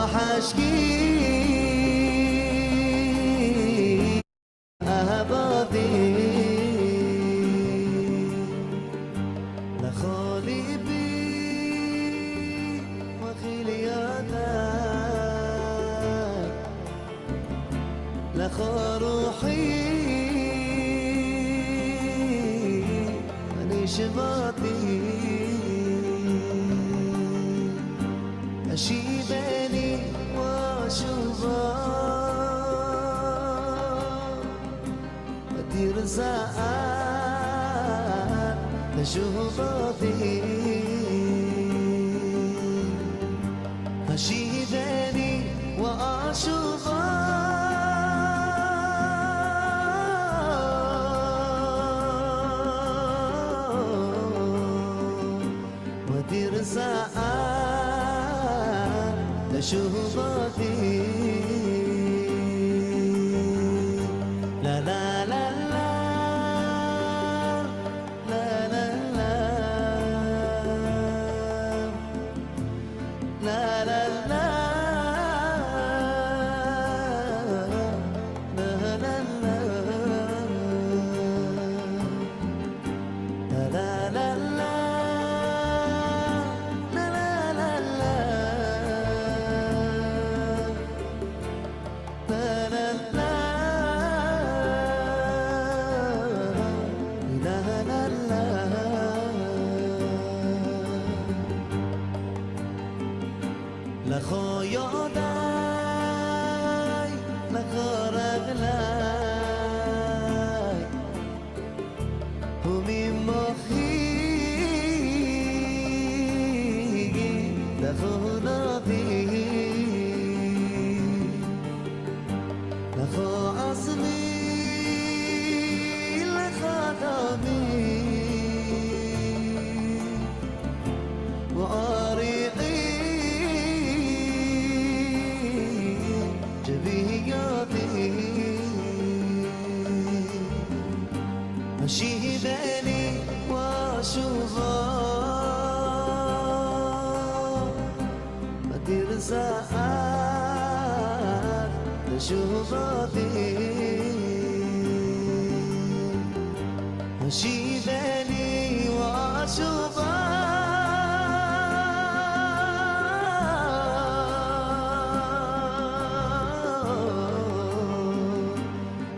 راح اشكي اهباطي لخالي بي وخلياتك لخروحي أني شباطي أشيبني وأشوفك أدير زعل لشوفاتي أشيبني وأشوفك ودير زعل لشوفاتي لا لا لا لا لا لا لا لا لا لخو يوداي لخو رغلاي ومن مخي لخو نبي لخو أصلي لخو دمي وأريقي أشيبني وأشوفك أدير زعل لشوفاتي أشيبني وأشوفك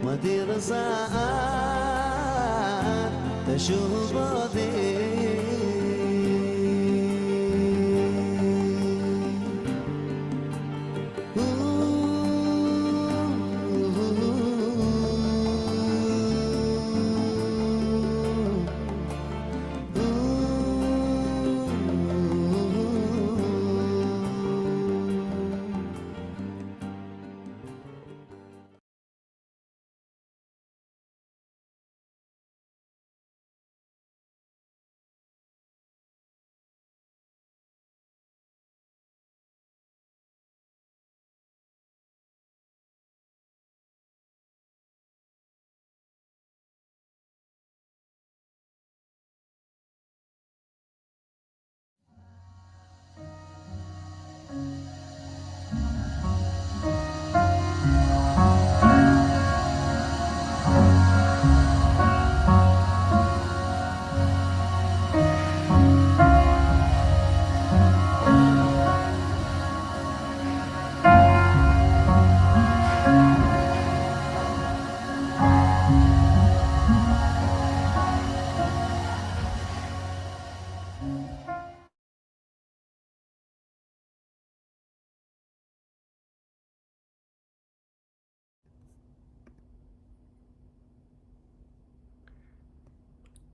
ودير زعل لشوفاتي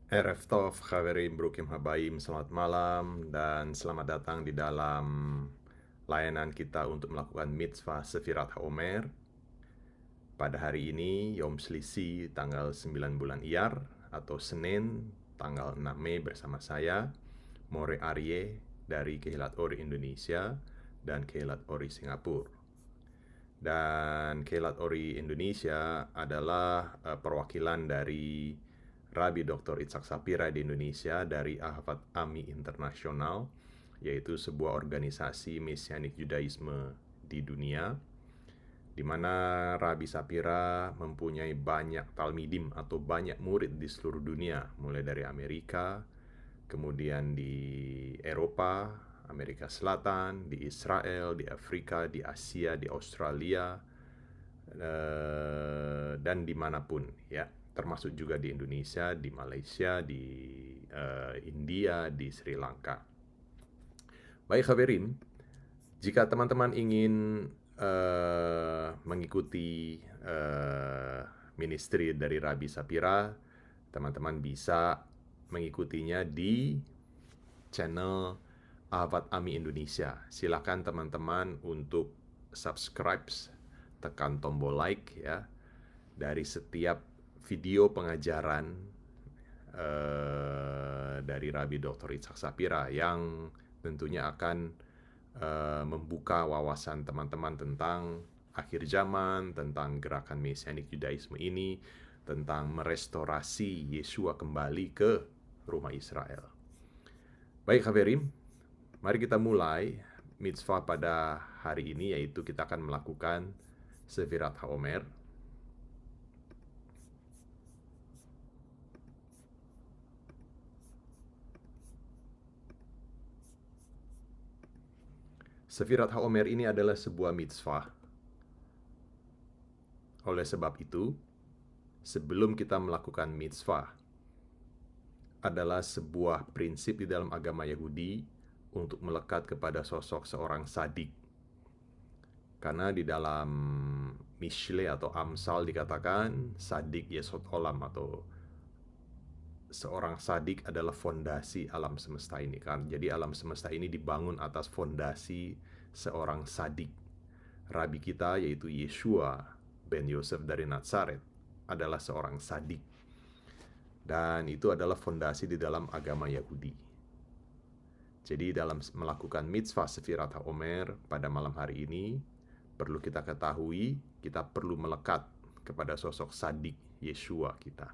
Erev Tov, Chaverim, Brukim Habaim, selamat malam dan selamat datang di dalam layanan kita untuk melakukan mitzvah Sefirat HaOmer. Pada hari ini, Yom Shlisi, tanggal 9 bulan Iyar, atau Senin, tanggal 6 Mei bersama saya, More Arye, dari Kehilat Ori Indonesia dan Kehilat Ori Singapura. Dan Kehilat Ori Indonesia adalah perwakilan dari Rabbi Dr. Itzhak Sapira di Indonesia dari Ahavad Ami Internasional, yaitu sebuah organisasi mesianik Judaisme di dunia, di mana Rabbi Sapira mempunyai banyak talmidim atau banyak murid di seluruh dunia, mulai dari Amerika, kemudian di Eropa, Amerika Selatan, di Israel, di Afrika, di Asia, di Australia, dan dimanapun ya, termasuk juga di Indonesia, di Malaysia, di India, di Sri Lanka. Baik Khabirin, jika teman-teman ingin mengikuti ministry dari Rabbi Sapira, teman-teman bisa mengikutinya di channel Ahwat Ami Indonesia. Silakan teman-teman untuk subscribe, tekan tombol like ya, dari setiap video pengajaran dari Rabbi Dr. Itzhak Sapira yang tentunya akan membuka wawasan teman-teman tentang akhir zaman, tentang gerakan Mesianik Yudaisme ini, tentang merestorasi Yesua kembali ke rumah Israel. Baik Haverim, mari kita mulai mitzvah pada hari ini, yaitu kita akan melakukan Sefirat HaOmer. Sefirat HaOmer ini adalah sebuah mitzvah. Oleh sebab itu, sebelum kita melakukan mitzvah, adalah sebuah prinsip di dalam agama Yahudi untuk melekat kepada sosok seorang sadik. Karena di dalam Mishle atau Amsal dikatakan sadik yesod olam, atau seorang sadik adalah fondasi alam semesta ini kan. Jadi alam semesta ini dibangun atas fondasi seorang sadik. Rabi kita yaitu Yeshua ben Yosef dari Nazaret adalah seorang sadik. Dan itu adalah fondasi di dalam agama Yahudi. Jadi dalam melakukan mitzvah Sefirat HaOmer pada malam hari ini, perlu kita ketahui, kita perlu melekat kepada sosok sadik Yeshua kita.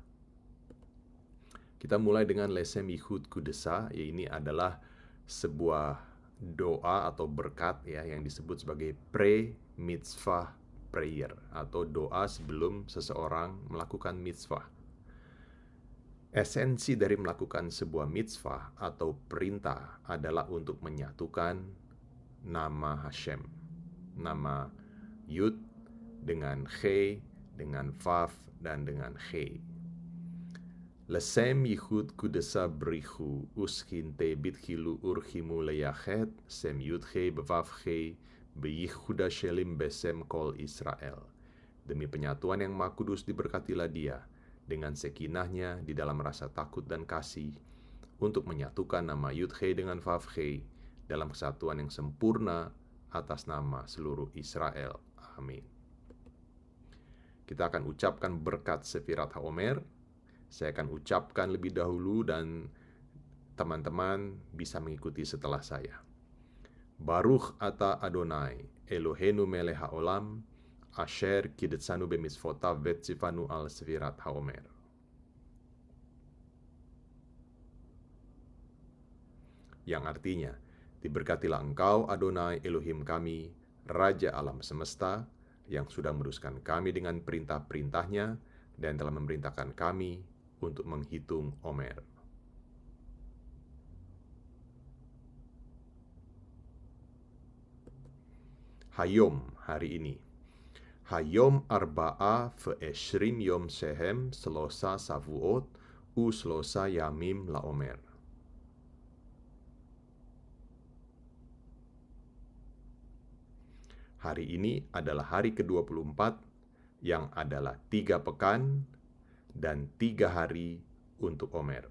Kita mulai dengan Lesem Yichud Kudesa, ini adalah sebuah doa atau berkat ya, yang disebut sebagai pre-mitzvah prayer, atau doa sebelum seseorang melakukan mitzvah. Esensi dari melakukan sebuah mitzvah atau perintah adalah untuk menyatukan nama Hashem, nama Yud dengan He, dengan Vav, dan dengan He. Lesem Yichud Kudesa Brihu Uskinte Bithilu Urhimu Leyachet Sem Yud He Bevav He Beyichuda Shelim Besem Kol Israel. Demi penyatuan yang Maha Kudus diberkatilah dia dengan sekinahnya di dalam rasa takut dan kasih, untuk menyatukan nama Yud He dengan Vav He dalam kesatuan yang sempurna atas nama seluruh Israel. Amin. Kita akan ucapkan berkat Sefirat HaOmer. Saya akan ucapkan lebih dahulu dan teman-teman bisa mengikuti setelah saya. Baruch ata Adonai Eloheinu melech haolam asher kidetsanu bemitzvotav vetzivanu al Sefirat HaOmer. Yang artinya, diberkatilah engkau Adonai Elohim kami, Raja alam semesta, yang sudah meneruskan kami dengan perintah-perintahnya dan telah memerintahkan kami untuk menghitung Omer. Hayom, hari ini. Hayom arba'a ve'eshrim yom sehem selosa savuot u selosa yamim laomer. Hari ini adalah hari ke-24 yang adalah 3 pekan dan 3 hari untuk Omer.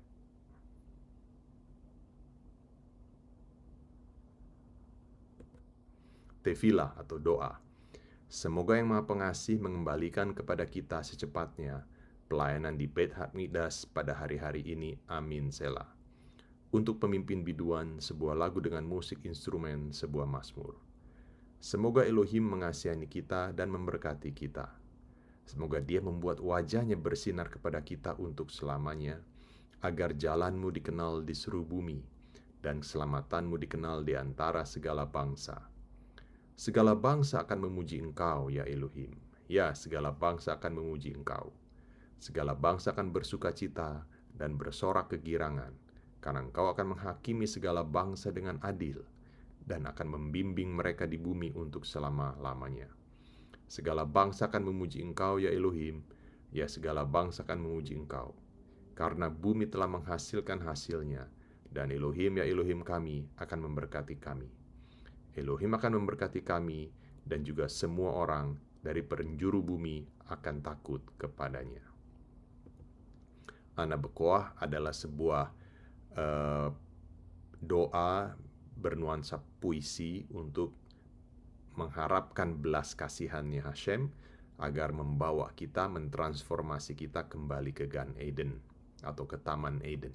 Tefilah atau doa. Semoga Yang Maha Pengasih mengembalikan kepada kita secepatnya pelayanan di Beit Hakmidas pada hari-hari ini. Amin. Selah. Untuk pemimpin biduan, sebuah lagu dengan musik instrumen, sebuah mazmur. Semoga Elohim mengasihani kita dan memberkati kita. Semoga Dia membuat wajahnya bersinar kepada kita untuk selamanya, agar jalanmu dikenal di seluruh bumi dan keselamatanmu dikenal di antara segala bangsa. Segala bangsa akan memuji Engkau, ya Elohim. Ya, segala bangsa akan memuji Engkau. Segala bangsa akan bersuka cita dan bersorak kegirangan, karena Engkau akan menghakimi segala bangsa dengan adil dan akan membimbing mereka di bumi untuk selama-lamanya. Segala bangsa akan memuji Engkau, ya Elohim. Ya, segala bangsa akan memuji Engkau, karena bumi telah menghasilkan hasilnya, dan Elohim, ya Elohim kami, akan memberkati kami. Elohim akan memberkati kami, dan juga semua orang dari penjuru bumi akan takut kepadanya. Ana Bekoah adalah sebuah doa bernuansa puisi untuk mengharapkan belas kasihannya Hashem agar membawa kita, mentransformasi kita kembali ke Gan Eden atau ke Taman Eden.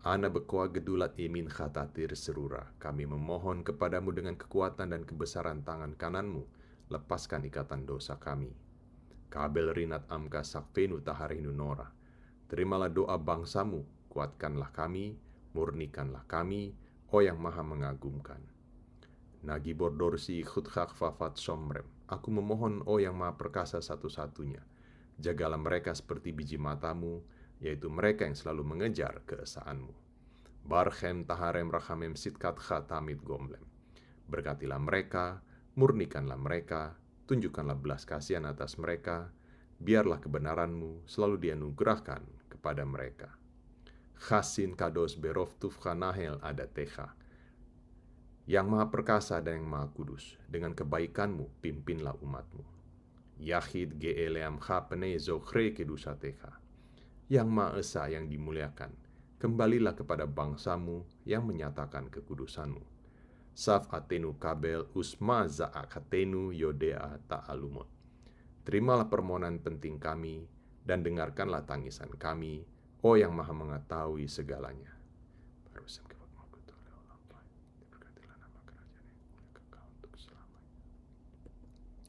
Ana Bekoah gedulat imin khatatir serura. Kami memohon kepadamu dengan kekuatan dan kebesaran tangan kananmu. Lepaskan ikatan dosa kami. Kabel rinat amka sakfenu taharinu nora. Terimalah doa bangsamu. Kuatkanlah kami. Murnikanlah kami. Oh yang maha mengagumkan. Nagi bordorsi khutkhak fafat somrem. Aku memohon, oh yang maha perkasa satu-satunya. Jagalah mereka seperti biji matamu, yaitu mereka yang selalu mengejar keesaanmu. Barchem taharem rachamem sitkat khatamid gomlem. Berkatilah mereka, murnikanlah mereka, tunjukkanlah belas kasihan atas mereka, biarlah kebenaranmu selalu dianugerahkan kepada mereka. Khasin kados berof tufcha nahel adatecha. Yang maha perkasa dan yang maha kudus, dengan kebaikanmu pimpinlah umatmu. Yahid ge'eleam chapene zochre kedusatecha. Yang Maha Esa yang dimuliakan, kembalilah kepada bangsamu yang menyatakan kekudusanmu. Saf atenu kabel usma za'akatenu yodea ta'alumot. Terimalah permohonan penting kami dan dengarkanlah tangisan kami, oh yang maha mengetahui segalanya.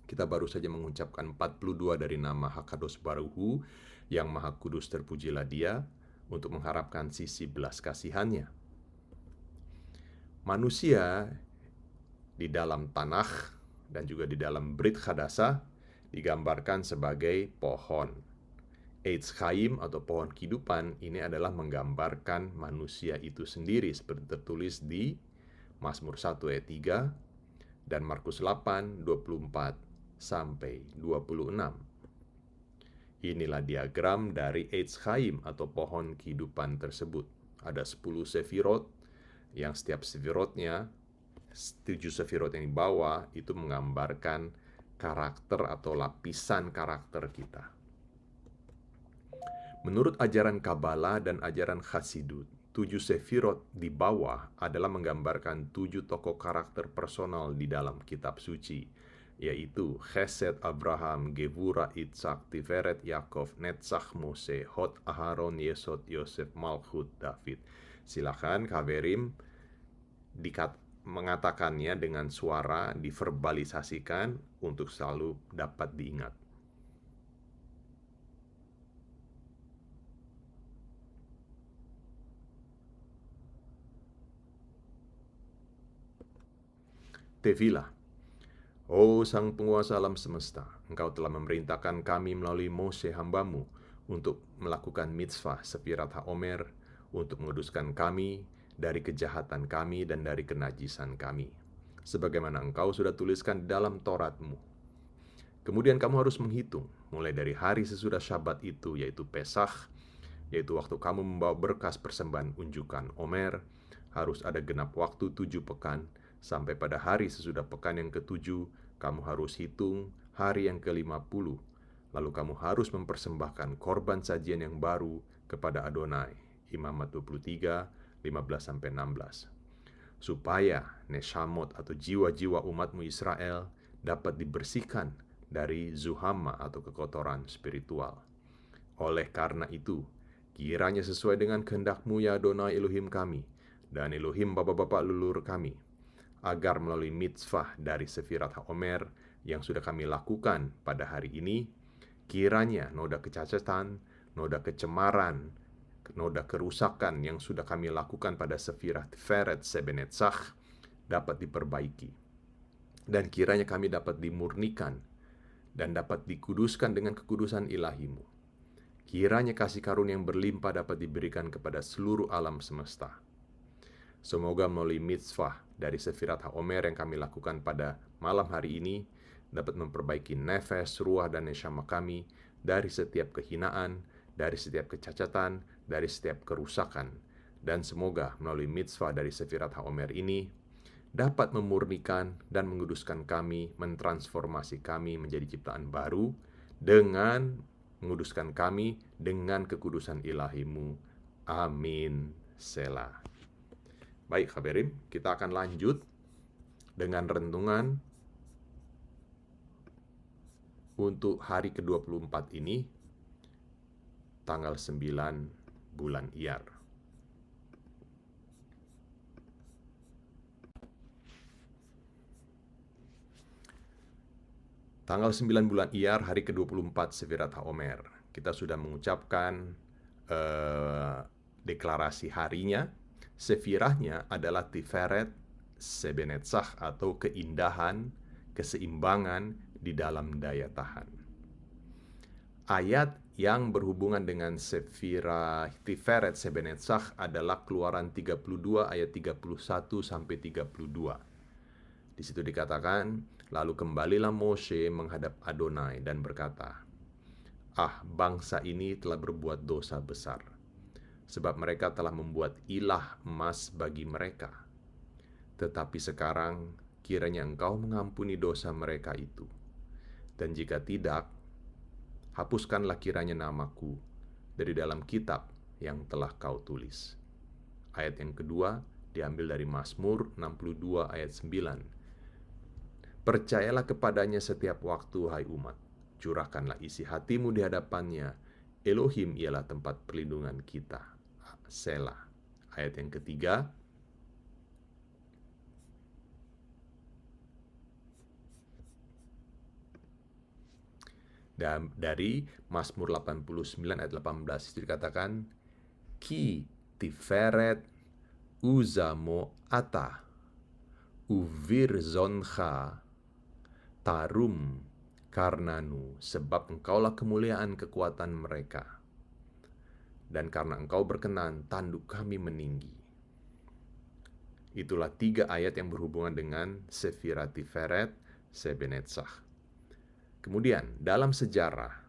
Kita baru saja mengucapkan 42 dari nama Hakados Baruhu, yang maha kudus terpujilah dia, untuk mengharapkan sisi belas kasihannya. Manusia di dalam Tanakh dan juga di dalam Brit Hadasah digambarkan sebagai pohon. Eitz Chaim atau pohon kehidupan ini adalah menggambarkan manusia itu sendiri seperti tertulis di Mazmur 1 ayat 3 dan Markus 8 24 sampai 26. Inilah diagram dari Eitz Chaim atau pohon kehidupan tersebut. Ada 10 sefirot yang setiap sefirotnya, 7 sefirot yang di bawah itu menggambarkan karakter atau lapisan karakter kita. Menurut ajaran Kabbalah dan ajaran Chassidut, 7 sefirot di bawah adalah menggambarkan 7 tokoh karakter personal di dalam kitab suci, yaitu Chesed Abraham, Gevura Itzhak, Tiferet Yakov, Netzach Mose, Hod Aharon, Yesod Yosef, Malchut David. Silakan Kaverim mengatakannya dengan suara, diverbalisasikan untuk selalu dapat diingat. Tevilah. Oh Sang Penguasa alam semesta, Engkau telah memerintahkan kami melalui Mose hambamu untuk melakukan mitzvah Sefirat HaOmer, untuk menguduskan kami dari kejahatan kami dan dari kenajisan kami, sebagaimana Engkau sudah tuliskan dalam Tauratmu. Kemudian kamu harus menghitung, mulai dari hari sesudah Syabat itu, yaitu Pesach, yaitu waktu kamu membawa berkas persembahan unjukan Omer, harus ada genap waktu 7 pekan, sampai pada hari sesudah pekan yang ke-7, kamu harus hitung hari yang ke-50. Lalu kamu harus mempersembahkan korban sajian yang baru kepada Adonai. Imamat 23, 15-16. Supaya neshamot atau jiwa-jiwa umatmu Israel dapat dibersihkan dari zuhama atau kekotoran spiritual. Oleh karena itu, kiranya sesuai dengan kehendak-Mu ya Adonai Elohim kami, dan Elohim bapak-bapak leluhur kami, agar melalui mitzvah dari Sefirat HaOmer yang sudah kami lakukan pada hari ini, kiranya noda kecacatan, noda kecemaran, noda kerusakan yang sudah kami lakukan pada Sefirat Tiferet Sebenetzach dapat diperbaiki. dan kiranya kami dapat dimurnikan dan dapat dikuduskan dengan kekudusan ilahi-Mu. Kiranya kasih karunia yang berlimpah dapat diberikan kepada seluruh alam semesta. Semoga melalui mitzvah dari Sefirat HaOmer yang kami lakukan pada malam hari ini dapat memperbaiki nefes, ruah, dan neshama kami dari setiap kehinaan, dari setiap kecacatan, dari setiap kerusakan. Dan semoga melalui mitzvah dari Sefirat HaOmer ini dapat memurnikan dan menguduskan kami, mentransformasi kami menjadi ciptaan baru dengan menguduskan kami dengan kekudusan ilahi-Mu. Amin. Selah. Baik, Khabarim, kita akan lanjut dengan renungan untuk hari ke-24 ini, tanggal 9 bulan Iyar. Tanggal 9 bulan Iyar, hari ke-24 Sefirat HaOmer. Kita sudah mengucapkan deklarasi harinya. Sefirahnya adalah Tiferet Sebenetzach atau keindahan, keseimbangan di dalam daya tahan. Ayat yang berhubungan dengan Sefirah Tiferet Sebenetzach adalah Keluaran 32 ayat 31 sampai 32. Di situ dikatakan, lalu kembalilah Moshe menghadap Adonai dan berkata, "Ah, bangsa ini telah berbuat dosa besar, sebab mereka telah membuat ilah emas bagi mereka. Tetapi sekarang kiranya Engkau mengampuni dosa mereka itu. Dan jika tidak, hapuskanlah kiranya namaku dari dalam kitab yang telah Kau tulis." Ayat yang kedua diambil dari Mazmur 62 ayat 9. "Percayalah kepadanya setiap waktu, hai umat. Curahkanlah isi hatimu di hadapannya. Elohim ialah tempat perlindungan kita." Selah. Ayat yang ketiga, dan dari Mazmur 89 ayat 18 itu dikatakan, "Ki tiferet uzamo ata uvir zoncha tarum karnanu, sebab Engkaulah kemuliaan kekuatan mereka, dan karena Engkau berkenan, tanduk kami meninggi." Itulah 3 ayat yang berhubungan dengan Sefirat Tiferet Sebenetzach. Kemudian, dalam sejarah,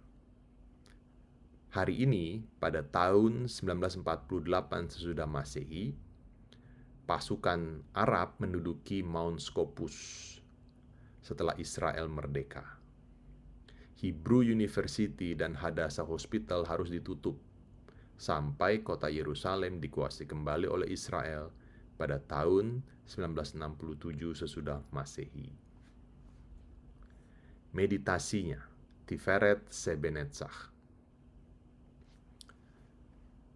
hari ini pada tahun 1948 sesudah Masehi, pasukan Arab menduduki Mount Scopus setelah Israel merdeka. Hebrew University dan Hadassah Hospital harus ditutup sampai kota Yerusalem dikuasai kembali oleh Israel pada tahun 1967 sesudah Masehi. Meditasinya, Tiferet Sebenetzach.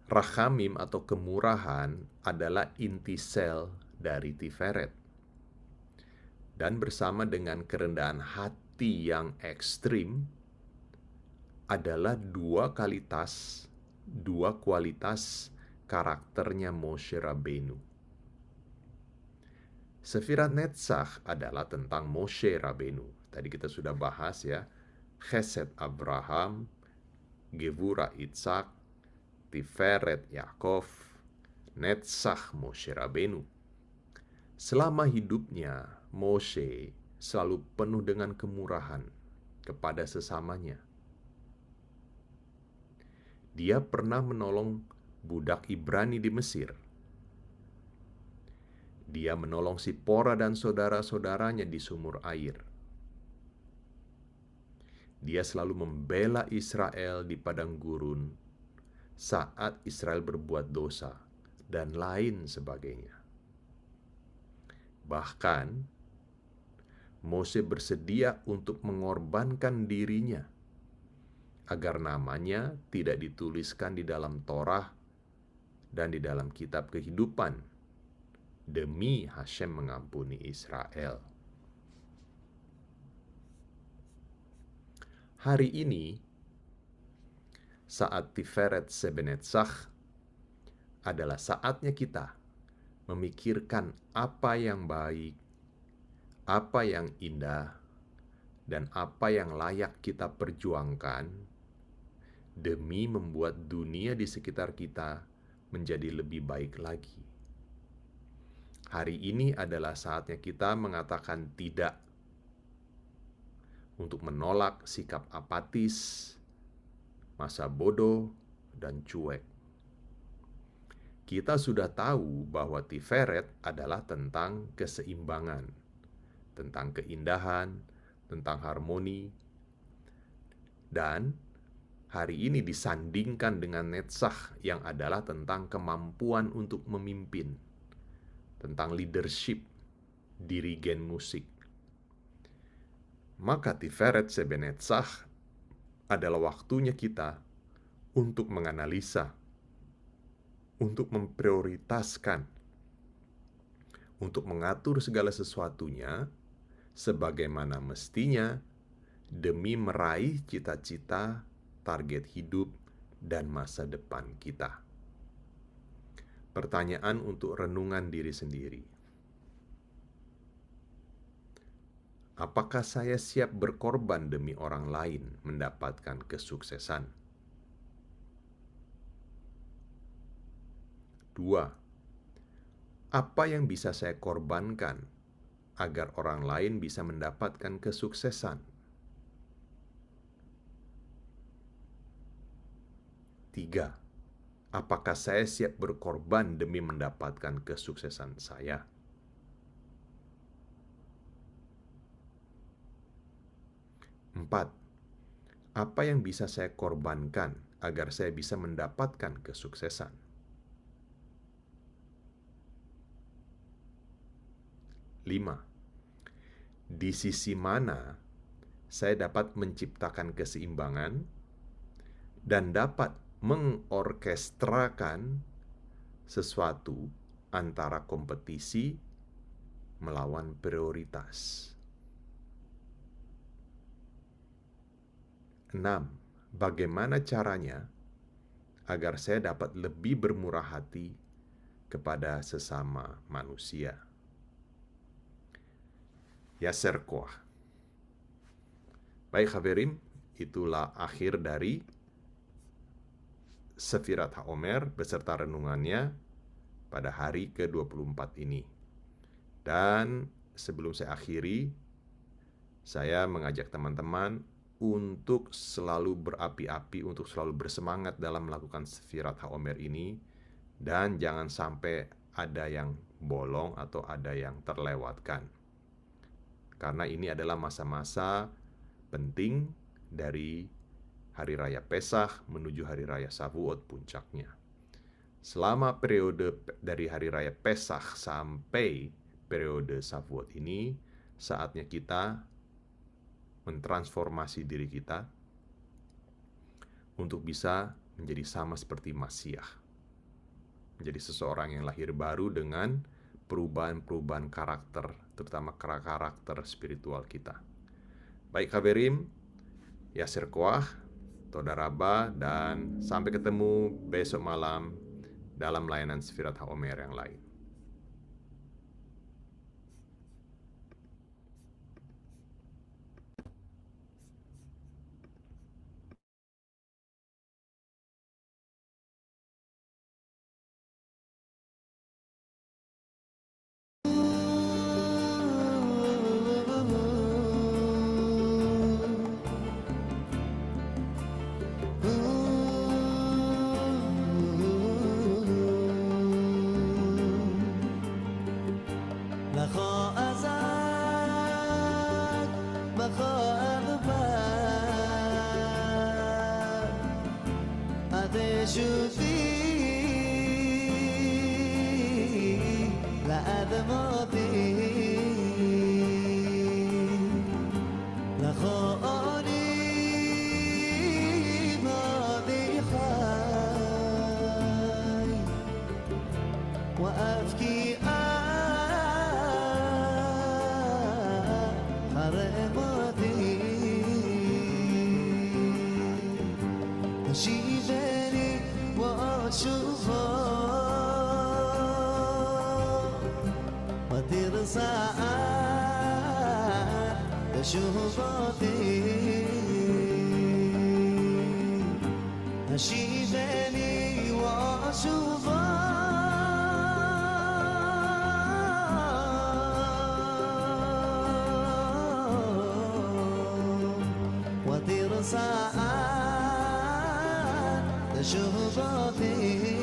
Rachamim atau kemurahan adalah inti sel dari Tiferet. Dan bersama dengan kerendahan hati yang ekstrim adalah dua kualitas karakternya Moshe Rabbeinu. Sefirat Netzach adalah tentang Moshe Rabbeinu. Tadi kita sudah bahas ya, Chesed Abraham, Gevura Itzhak, Tiferet Yaakov, Netzach Moshe Rabbeinu. Selama hidupnya, Moshe selalu penuh dengan kemurahan kepada sesamanya. Dia pernah menolong budak Ibrani di Mesir. Dia menolong Sipora dan saudara-saudaranya di sumur air. Dia selalu membela Israel di padang gurun saat Israel berbuat dosa dan lain sebagainya. Bahkan, Moshe bersedia untuk mengorbankan dirinya agar namanya tidak dituliskan di dalam Torah dan di dalam kitab kehidupan demi Hashem mengampuni Israel. Hari ini, saat Tiferet Sebenetzach, adalah saatnya kita memikirkan apa yang baik, apa yang indah dan apa yang layak kita perjuangkan demi membuat dunia di sekitar kita menjadi lebih baik lagi. Hari ini adalah saatnya kita mengatakan tidak, untuk menolak sikap apatis, masa bodoh, dan cuek. Kita sudah tahu bahwa Tiferet adalah tentang keseimbangan, tentang keindahan, tentang harmoni, dan hari ini disandingkan dengan Netzach yang adalah tentang kemampuan untuk memimpin, tentang leadership, dirigen musik. Maka Tiferet Sebenetzach adalah waktunya kita untuk menganalisa, untuk memprioritaskan, untuk mengatur segala sesuatunya sebagaimana mestinya demi meraih cita-cita, target hidup, dan masa depan kita. Pertanyaan untuk renungan diri sendiri. Apakah saya siap berkorban demi orang lain mendapatkan kesuksesan? 2. Apa yang bisa saya korbankan agar orang lain bisa mendapatkan kesuksesan? 3. Apakah saya siap berkorban demi mendapatkan kesuksesan saya? 4. Apa yang bisa saya korbankan agar saya bisa mendapatkan kesuksesan? 5. Di sisi mana saya dapat menciptakan keseimbangan dan dapat mengorkestrakan sesuatu antara kompetisi melawan prioritas. 6. Bagaimana caranya agar saya dapat lebih bermurah hati kepada sesama manusia? Yaser Koach. Baik Haverim, itulah akhir dari Sefirat HaOmer beserta renungannya pada hari ke-24 ini. Dan sebelum saya akhiri, saya mengajak teman-teman untuk selalu berapi-api, untuk selalu bersemangat dalam melakukan Sefirat HaOmer ini, dan jangan sampai ada yang bolong atau ada yang terlewatkan. Karena ini adalah masa-masa penting dari Hari Raya Pesach menuju Hari Raya Shavuot puncaknya. Selama periode dari Hari Raya Pesach sampai periode Shavuot ini, saatnya kita mentransformasi diri kita untuk bisa menjadi sama seperti Masiah. Menjadi seseorang yang lahir baru dengan perubahan-perubahan karakter, terutama karakter spiritual kita. Baik Haverim, Yaser Koach, Toda Rabba, dan sampai ketemu besok malam dalam layanan Sefirat HaOmer yang lain. Saat تشوباتي هشيبني وأشوفه وطير ساعات تشوباتي